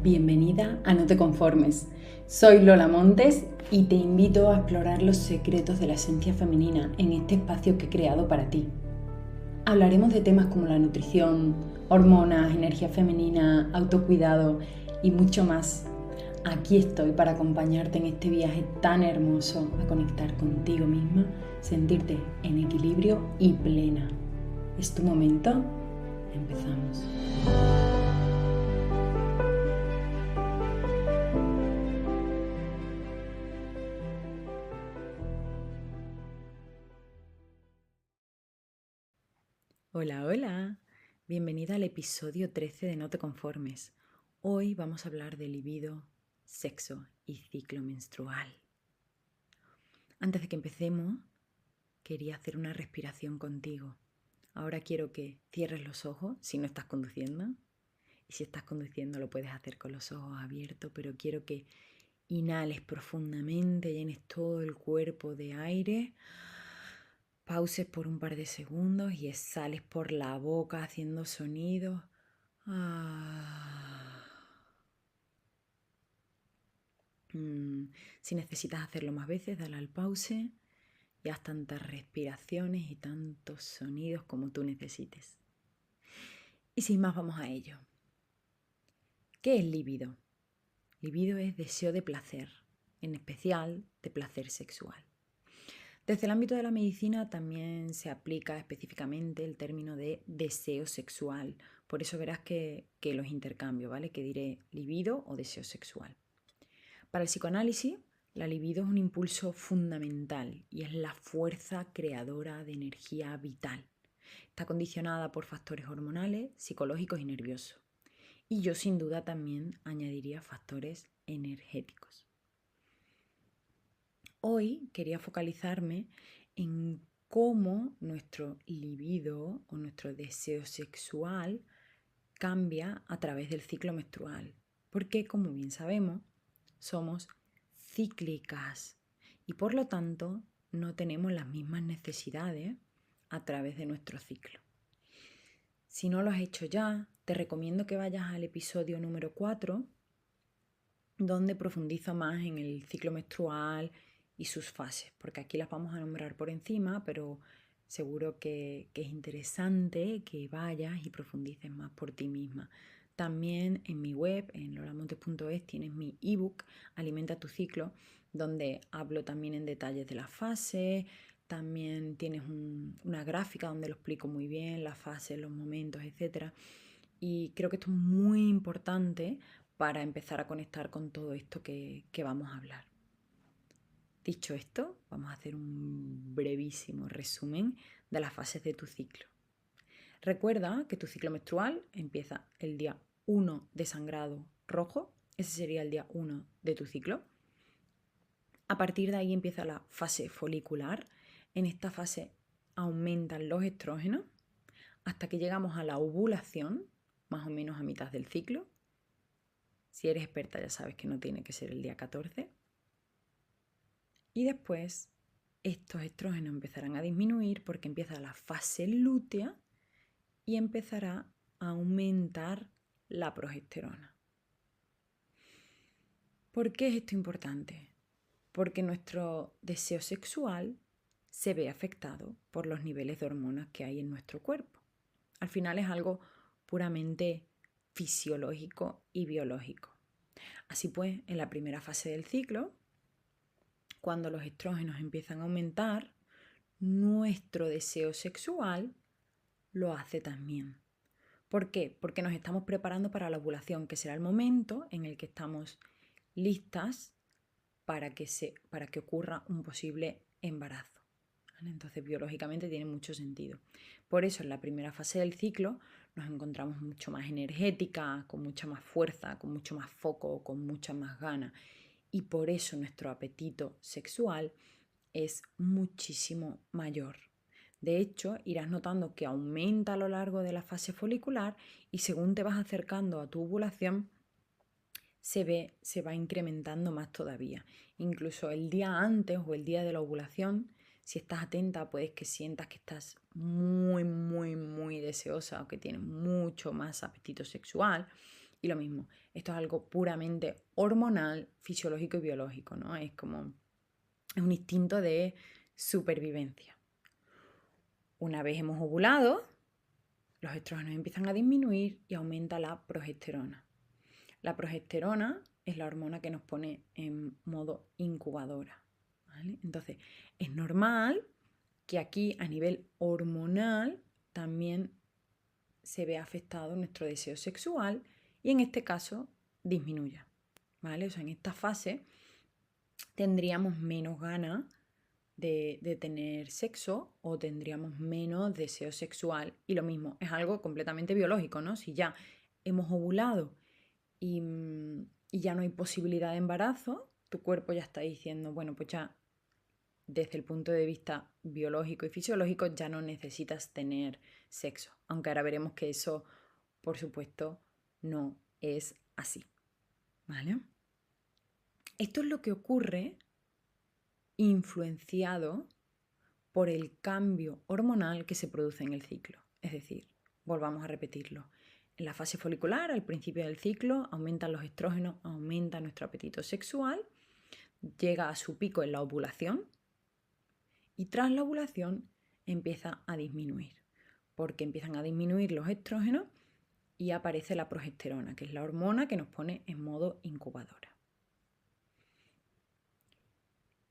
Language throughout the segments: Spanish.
Bienvenida a No te conformes. Soy Lola Montes y te invito a explorar los secretos de la esencia femenina en este espacio que he creado para ti. Hablaremos de temas como la nutrición, hormonas, energía femenina, autocuidado y mucho más. Aquí estoy para acompañarte en este viaje tan hermoso a conectar contigo misma, sentirte en equilibrio y plena. ¿Es tu momento? Empezamos. Hola, hola. Bienvenida al episodio 13 de No te conformes. Hoy vamos a hablar de libido, sexo y ciclo menstrual. Antes de que empecemos, quería hacer una respiración contigo. Ahora quiero que cierres los ojos si no estás conduciendo. Y si estás conduciendo lo puedes hacer con los ojos abiertos, pero quiero que inhales profundamente, llenes todo el cuerpo de aire. Pauses por un par de segundos y exhales por la boca haciendo sonidos. Si necesitas hacerlo más veces, dale al pause y haz tantas respiraciones y tantos sonidos como tú necesites. Y sin más, vamos a ello. ¿Qué es libido? Libido es deseo de placer, en especial de placer sexual. Desde el ámbito de la medicina también se aplica específicamente el término de deseo sexual. Por eso verás que los intercambio, ¿vale? Que diré libido o deseo sexual. Para el psicoanálisis, la libido es un impulso fundamental y es la fuerza creadora de energía vital. Está condicionada por factores hormonales, psicológicos y nerviosos. Y yo sin duda también añadiría factores energéticos. Hoy quería focalizarme en cómo nuestro libido o nuestro deseo sexual cambia a través del ciclo menstrual. Porque, como bien sabemos, somos cíclicas y por lo tanto no tenemos las mismas necesidades a través de nuestro ciclo. Si no lo has hecho ya, te recomiendo que vayas al episodio número 4, donde profundizo más en el ciclo menstrual y sus fases, porque aquí las vamos a nombrar por encima, pero seguro que es interesante que vayas y profundices más por ti misma. También en mi web, en lolamontes.es, tienes mi ebook Alimenta tu ciclo, donde hablo también en detalles de las fases. También tienes una gráfica donde lo explico muy bien, las fases, los momentos, etc. Y creo que esto es muy importante para empezar a conectar con todo esto que vamos a hablar. Dicho esto, vamos a hacer un brevísimo resumen de las fases de tu ciclo. Recuerda que tu ciclo menstrual empieza el día 1 de sangrado rojo, ese sería el día 1 de tu ciclo. A partir de ahí empieza la fase folicular. En esta fase aumentan los estrógenos hasta que llegamos a la ovulación, más o menos a mitad del ciclo. Si eres experta ya sabes que no tiene que ser el día 14. Y después estos estrógenos empezarán a disminuir porque empieza la fase lútea y empezará a aumentar la progesterona. ¿Por qué es esto importante? Porque nuestro deseo sexual se ve afectado por los niveles de hormonas que hay en nuestro cuerpo. Al final es algo puramente fisiológico y biológico. Así pues, en la primera fase del ciclo, cuando los estrógenos empiezan a aumentar, nuestro deseo sexual lo hace también. ¿Por qué? Porque nos estamos preparando para la ovulación, que será el momento en el que estamos listas para que ocurra un posible embarazo. ¿Vale? Entonces, biológicamente tiene mucho sentido. Por eso, en la primera fase del ciclo nos encontramos mucho más energética, con mucha más fuerza, con mucho más foco, con mucha más ganas. Y por eso nuestro apetito sexual es muchísimo mayor. De hecho, irás notando que aumenta a lo largo de la fase folicular y según te vas acercando a tu ovulación, se va incrementando más todavía. Incluso el día antes o el día de la ovulación, si estás atenta, puedes que sientas que estás muy, muy, muy deseosa o que tienes mucho más apetito sexual. Y lo mismo, esto es algo puramente hormonal, fisiológico y biológico, ¿no? Es un instinto de supervivencia. Una vez hemos ovulado, los estrógenos empiezan a disminuir y aumenta la progesterona. La progesterona es la hormona que nos pone en modo incubadora, ¿vale? Entonces, es normal que aquí a nivel hormonal también se vea afectado nuestro deseo sexual y en este caso disminuya, ¿vale? O sea, en esta fase tendríamos menos ganas de tener sexo o tendríamos menos deseo sexual. Y lo mismo, es algo completamente biológico, ¿no? Si ya hemos ovulado y, y ya no hay posibilidad de embarazo, tu cuerpo ya está diciendo, bueno, pues ya desde el punto de vista biológico y fisiológico ya no necesitas tener sexo. Aunque ahora veremos que eso, por supuesto, no es así, ¿vale? Esto es lo que ocurre influenciado por el cambio hormonal que se produce en el ciclo. Es decir, volvamos a repetirlo. En la fase folicular, al principio del ciclo, aumentan los estrógenos, aumenta nuestro apetito sexual, llega a su pico en la ovulación y tras la ovulación empieza a disminuir, porque empiezan a disminuir los estrógenos y aparece la progesterona, que es la hormona que nos pone en modo incubadora.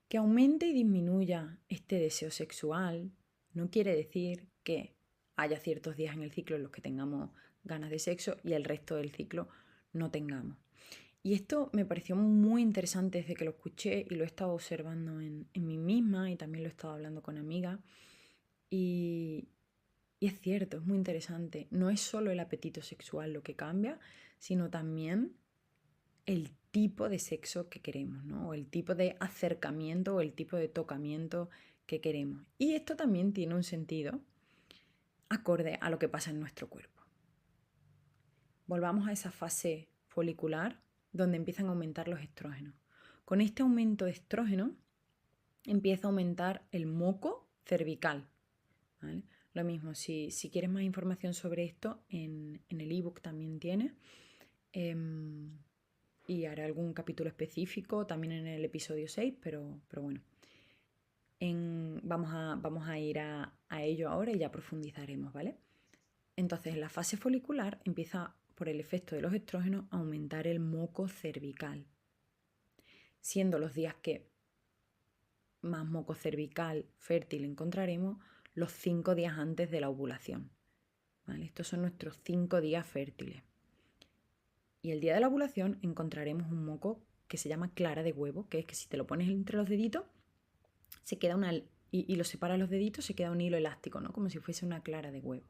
Que aumente y disminuya este deseo sexual no quiere decir que haya ciertos días en el ciclo en los que tengamos ganas de sexo y el resto del ciclo no tengamos. Y esto me pareció muy interesante desde que lo escuché y lo he estado observando en mí misma y también lo he estado hablando con amigas. Y es cierto, es muy interesante. No es solo el apetito sexual lo que cambia, sino también el tipo de sexo que queremos, ¿no? O el tipo de acercamiento o el tipo de tocamiento que queremos. Y esto también tiene un sentido acorde a lo que pasa en nuestro cuerpo. Volvamos a esa fase folicular donde empiezan a aumentar los estrógenos. Con este aumento de estrógeno empieza a aumentar el moco cervical, ¿vale? Lo mismo, si quieres más información sobre esto, en el ebook también tienes. Y haré algún capítulo específico también en el episodio 6, pero bueno. Vamos a ir a ello ahora y ya profundizaremos, ¿vale? Entonces, en la fase folicular empieza, por el efecto de los estrógenos, a aumentar el moco cervical, siendo los días que más moco cervical fértil encontraremos los 5 días antes de la ovulación, ¿vale? Estos son nuestros 5 días fértiles. Y el día de la ovulación encontraremos un moco que se llama clara de huevo, que es que si te lo pones entre los deditos, se queda y lo separas los deditos, se queda un hilo elástico, ¿no? Como si fuese una clara de huevo.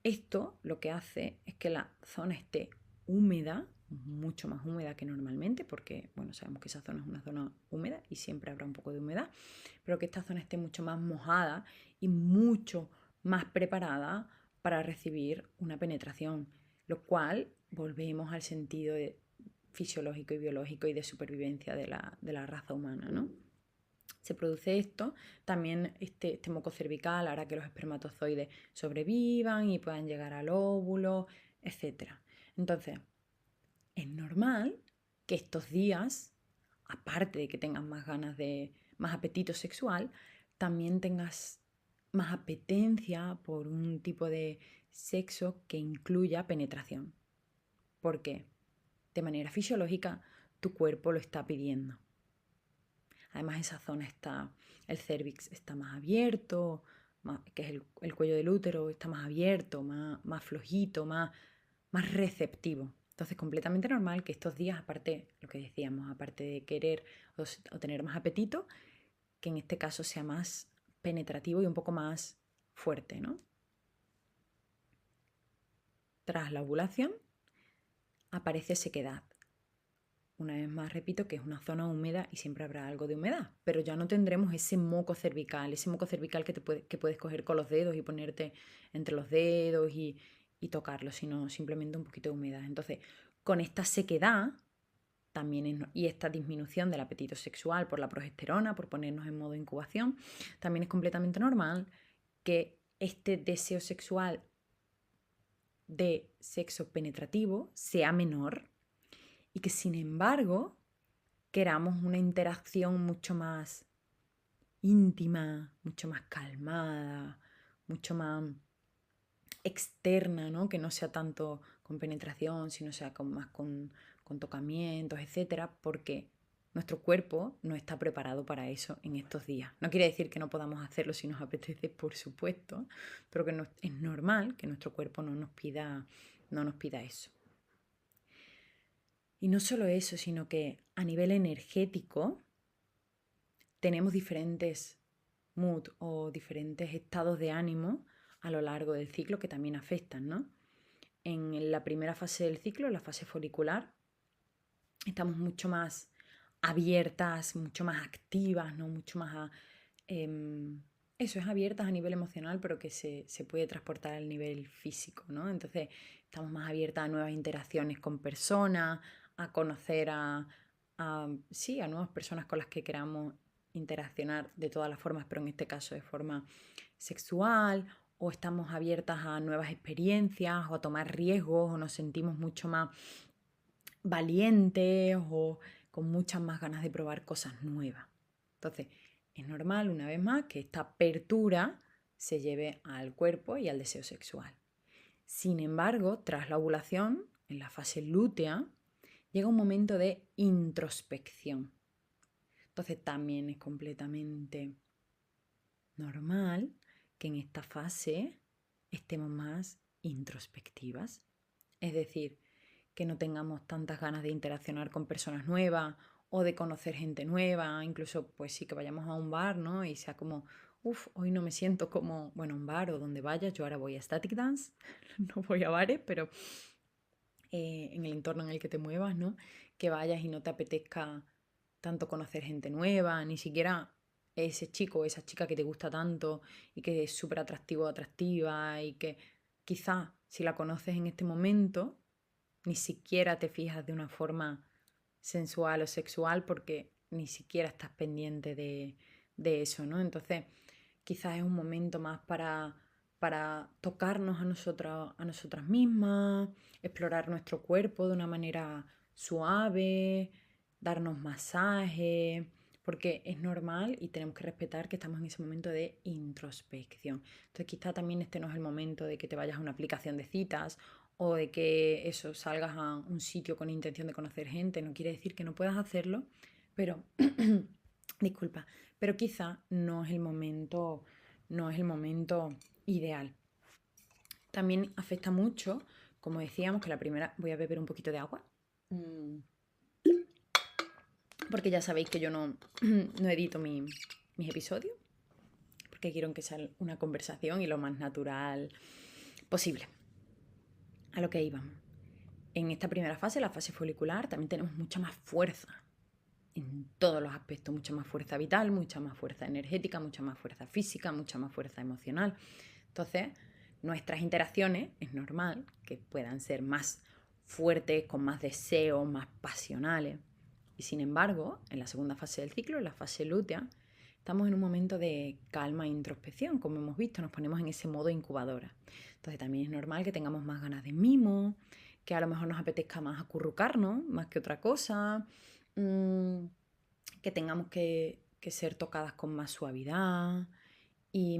Esto lo que hace es que la zona esté húmeda, mucho más húmeda que normalmente, porque bueno, sabemos que esa zona es una zona húmeda y siempre habrá un poco de humedad, pero que esta zona esté mucho más mojada y mucho más preparada para recibir una penetración, lo cual volvemos al sentido fisiológico y biológico y de supervivencia de la raza humana, ¿no? Se produce esto, también este moco cervical hará que los espermatozoides sobrevivan y puedan llegar al óvulo, etc. Entonces, es normal que estos días, aparte de que tengas más ganas más apetito sexual, también tengas más apetencia por un tipo de sexo que incluya penetración. ¿Por qué? De manera fisiológica, tu cuerpo lo está pidiendo. Además, esa zona el cérvix está más abierto, que es el cuello del útero, está más abierto, más flojito, más receptivo. Entonces, completamente normal que estos días, aparte, lo que decíamos, aparte de querer o tener más apetito, que en este caso sea más penetrativo y un poco más fuerte, ¿no? Tras la ovulación aparece sequedad. Una vez más repito que es una zona húmeda y siempre habrá algo de humedad, pero ya no tendremos ese moco cervical que puedes coger con los dedos y ponerte entre los dedos y tocarlo, sino simplemente un poquito de humedad. Entonces, con esta sequedad también y esta disminución del apetito sexual por la progesterona, por ponernos en modo incubación, también es completamente normal que este deseo sexual de sexo penetrativo sea menor y que sin embargo queramos una interacción mucho más íntima, mucho más calmada, mucho más externa, ¿no? Que no sea tanto con penetración, sino sea más con tocamientos, etcétera, porque nuestro cuerpo no está preparado para eso en estos días. No quiere decir que no podamos hacerlo si nos apetece, por supuesto, pero que no, es normal que nuestro cuerpo no nos pida eso. Y no solo eso, sino que a nivel energético tenemos diferentes mood o diferentes estados de ánimo a lo largo del ciclo que también afectan, ¿no? En la primera fase del ciclo, la fase folicular, estamos mucho más abiertas, mucho más activas, ¿no? Mucho más eso es abiertas a nivel emocional, pero que se puede transportar al nivel físico, ¿no? Entonces estamos más abiertas a nuevas interacciones con personas, a conocer sí, a nuevas personas con las que queramos interaccionar de todas las formas, pero en este caso de forma sexual, o estamos abiertas a nuevas experiencias, o a tomar riesgos, o nos sentimos mucho más valientes, o con muchas más ganas de probar cosas nuevas. Entonces, es normal, una vez más, que esta apertura se lleve al cuerpo y al deseo sexual. Sin embargo, tras la ovulación, en la fase lútea, llega un momento de introspección. Entonces, también es completamente normal que en esta fase estemos más introspectivas. Es decir, que no tengamos tantas ganas de interaccionar con personas nuevas o de conocer gente nueva, incluso pues sí que vayamos a un bar, ¿no? Y sea como, hoy no me siento como, bueno, un bar o donde vayas, yo ahora voy a Static Dance, no voy a bares, pero en el entorno en el que te muevas, ¿no? Que vayas y no te apetezca tanto conocer gente nueva, ni siquiera ese chico o esa chica que te gusta tanto y que es súper atractivo o atractiva y que quizá si la conoces en este momento, ni siquiera te fijas de una forma sensual o sexual porque ni siquiera estás pendiente de eso, ¿no? Entonces, quizás es un momento más para tocarnos a nosotras mismas, explorar nuestro cuerpo de una manera suave, darnos masaje, porque es normal y tenemos que respetar que estamos en ese momento de introspección. Entonces quizá también este no es el momento de que te vayas a una aplicación de citas o de que eso salgas a un sitio con intención de conocer gente. No quiere decir que no puedas hacerlo, pero disculpa, pero quizá no es el momento ideal. También afecta mucho, como decíamos, que la primera, voy a beber un poquito de agua, porque ya sabéis que yo no, no edito mis episodios, porque quiero que sea una conversación y lo más natural posible. A lo que íbamos. En esta primera fase, la fase folicular, también tenemos mucha más fuerza en todos los aspectos, mucha más fuerza vital, mucha más fuerza energética, mucha más fuerza física, mucha más fuerza emocional. Entonces, nuestras interacciones es normal que puedan ser más fuertes, con más deseo, más pasionales. Y sin embargo, en la segunda fase del ciclo, en la fase lútea, estamos en un momento de calma e introspección, como hemos visto, nos ponemos en ese modo incubadora. Entonces también es normal que tengamos más ganas de mimo, que a lo mejor nos apetezca más acurrucarnos, más que otra cosa, que tengamos que ser tocadas con más suavidad. Y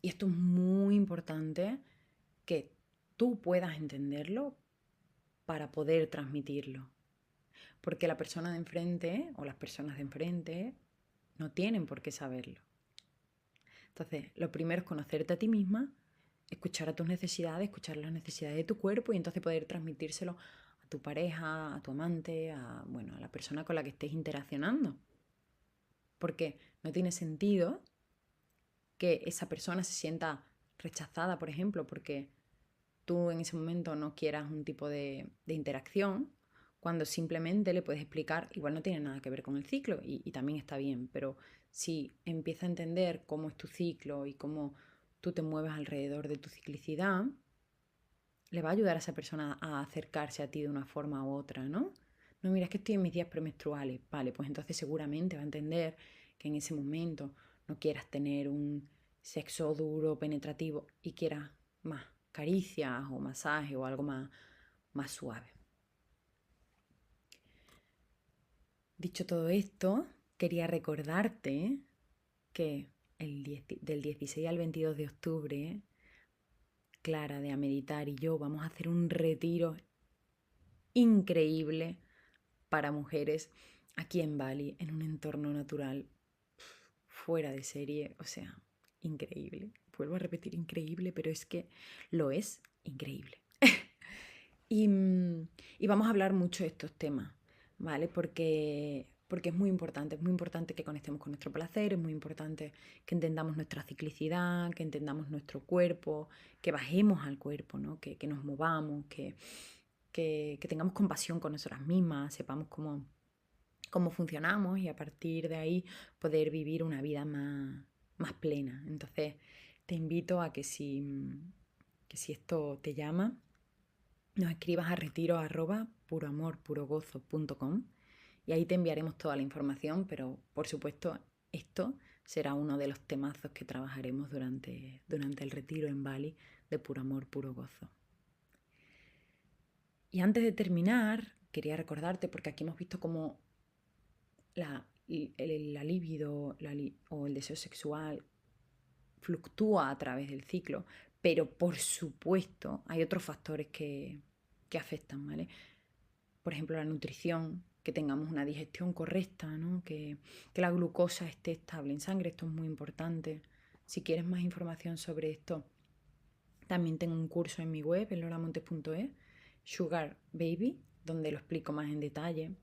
esto es muy importante que tú puedas entenderlo para poder transmitirlo. Porque la persona de enfrente o las personas de enfrente no tienen por qué saberlo. Entonces, lo primero es conocerte a ti misma, escuchar a tus necesidades, escuchar las necesidades de tu cuerpo y entonces poder transmitírselo a tu pareja, a tu amante, a la persona con la que estés interaccionando. Porque no tiene sentido que esa persona se sienta rechazada, por ejemplo, porque tú en ese momento no quieras un tipo de interacción, cuando simplemente le puedes explicar, igual no tiene nada que ver con el ciclo y también está bien, pero si empieza a entender cómo es tu ciclo y cómo tú te mueves alrededor de tu ciclicidad, le va a ayudar a esa persona a acercarse a ti de una forma u otra, ¿no? No, mira, es que estoy en mis días premenstruales. Vale, pues entonces seguramente va a entender que en ese momento no quieras tener un sexo duro, penetrativo y quieras más caricias o masaje o algo más suave. Dicho todo esto, quería recordarte que del 16 al 22 de octubre, Clara de A Meditar y yo vamos a hacer un retiro increíble para mujeres aquí en Bali, en un entorno natural fuera de serie, o sea, increíble. Vuelvo a repetir increíble, pero es que lo es increíble. y, y vamos a hablar mucho de estos temas, ¿vale? Porque es muy importante que conectemos con nuestro placer, es muy importante que entendamos nuestra ciclicidad, que entendamos nuestro cuerpo, que bajemos al cuerpo, ¿no? Que nos movamos, que tengamos compasión con nosotras mismas, sepamos cómo funcionamos y a partir de ahí poder vivir una vida más plena. Entonces te invito a que si esto te llama, nos escribas a retiro@puroamorpurogozo.com y ahí te enviaremos toda la información, pero por supuesto esto será uno de los temazos que trabajaremos durante el retiro en Bali de Puro Amor, Puro Gozo. Y antes de terminar, quería recordarte, porque aquí hemos visto cómo la libido o el deseo sexual fluctúa a través del ciclo, pero por supuesto hay otros factores que afectan, ¿vale? Por ejemplo, la nutrición, que tengamos una digestión correcta, ¿no? Que la glucosa esté estable en sangre, esto es muy importante. Si quieres más información sobre esto, también tengo un curso en mi web, en loramontes.es, Sugar Baby, donde lo explico más en detalle.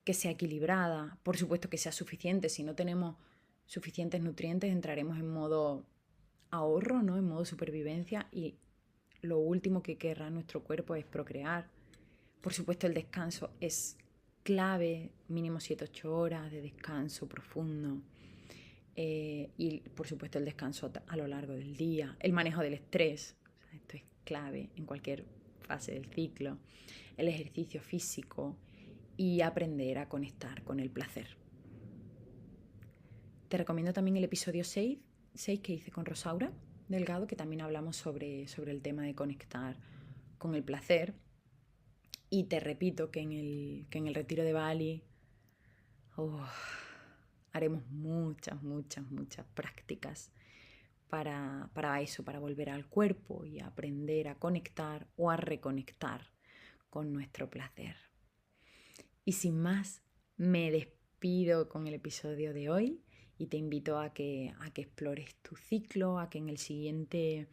Que sea equilibrada, por supuesto que sea suficiente. Si no tenemos suficientes nutrientes, entraremos en modo ahorro, ¿no? En modo supervivencia, y lo último que querrá nuestro cuerpo es procrear. Por supuesto, el descanso es clave, mínimo 7-8 horas de descanso profundo. Y por supuesto el descanso a lo largo del día, el manejo del estrés, o sea, esto es clave en cualquier fase del ciclo, el ejercicio físico y aprender a conectar con el placer. Te recomiendo también el episodio 6 que hice con Rosaura Delgado, que también hablamos sobre el tema de conectar con el placer. Y te repito que en el retiro de Bali haremos muchas prácticas para eso, para volver al cuerpo y aprender a conectar o a reconectar con nuestro placer. Y sin más, me despido con el episodio de hoy y te invito a que explores tu ciclo, a que en el siguiente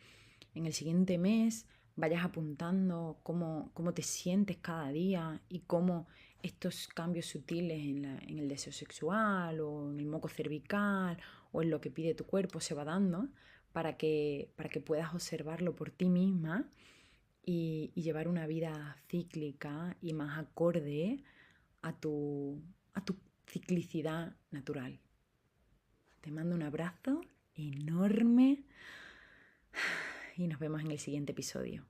mes vayas apuntando cómo te sientes cada día y cómo estos cambios sutiles en el deseo sexual o en el moco cervical o en lo que pide tu cuerpo se va dando para que puedas observarlo por ti misma y llevar una vida cíclica y más acorde a tu ciclicidad natural. Te mando un abrazo enorme y nos vemos en el siguiente episodio.